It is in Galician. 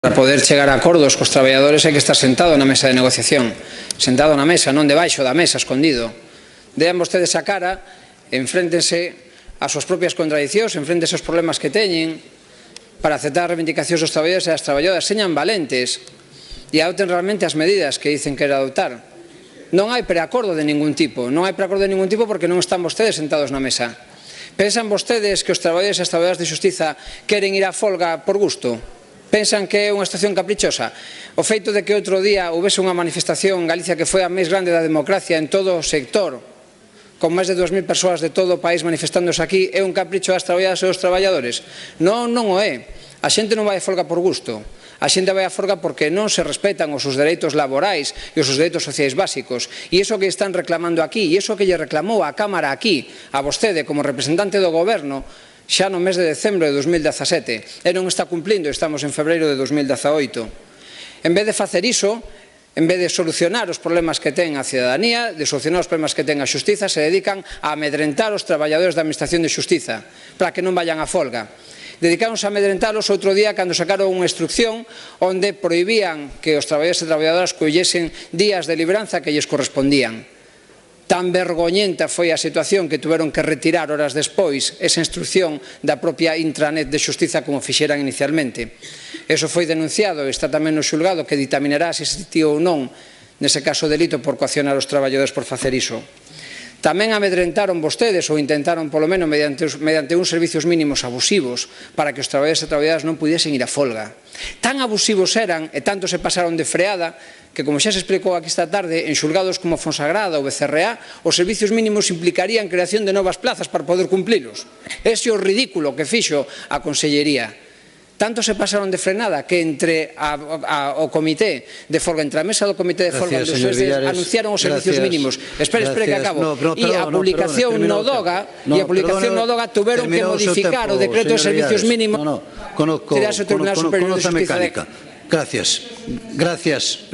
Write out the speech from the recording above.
Para poder chegar a acordos cos traballadores hai que estar sentado na mesa de negociación, sentado na mesa, non debaixo da mesa, escondido. Dean vostedes a cara, enfréntense ás súas propias contradicións, enfréntense aos problemas que teñen para aceptar as reivindicacións dos traballadores e das traballadoras, señan valentes e adopten realmente as medidas que dicen querer adoptar. Non hai preacordo de ningún tipo, porque non están vostedes sentados na mesa. Pensan vostedes que os traballadores e as traballadoras de xustiza queren ir á folga por gusto? Pensan que é unha situación caprichosa? O feito de que outro día houbese unha manifestación en Galicia que foi a máis grande da democracia en todo o sector, con máis de 2.000 persoas de todo o país manifestándose aquí, é un capricho das traballadoras e dos traballadores? Non, non o é. A xente non vai a folga por gusto. A xente vai a folga porque non se respetan os seus dereitos laborais e os seus dereitos sociais básicos. E iso que están reclamando aquí, e iso que lle reclamou a Cámara aquí, a vostede como representante do Goberno, xa no mes de decembro de 2017, e non está cumplindo, estamos en febreiro de 2018. En vez de facer iso, en vez de solucionar os problemas que ten a cidadanía, de solucionar os problemas que ten a xustiza, se dedican a amedrentar os traballadores da Administración de Xustiza para que non vayan a folga. Dedicaronse a amedrentalos outro día cando sacaron unha instrucción onde prohibían que os traballadores e traballadoras collesen días de libranza que lles correspondían. Tan vergoñenta foi a situación que tuveron que retirar horas despois esa instrucción da propia intranet de xustiza como fixeran inicialmente. Eso foi denunciado e está tamén no xulgado que ditaminará se existiu ou non nese caso delito por coaccionar os traballadores por facer iso. Tamén amedrentaron vostedes ou intentaron polo menos mediante uns servicios mínimos abusivos para que os traballadores e traballadoras non pudiesen ir a folga. Tan abusivos eran e tanto se pasaron de freada que, como xa se explicou aquí esta tarde, en xulgados como Fonsagrada ou BCRA, os servicios mínimos implicarían creación de novas plazas para poder cumplilos. Ese é o ridículo que fixo a Consellería. Tanto se pasaron de frenada que entre o comité de folga, entre a mesa do comité de folga, anunciaron os servicios mínimos. Espere que acabo. E a publicación no DOGA tuveron que modificar o decreto de servicios mínimos. Conozco esa mecánica. Gracias.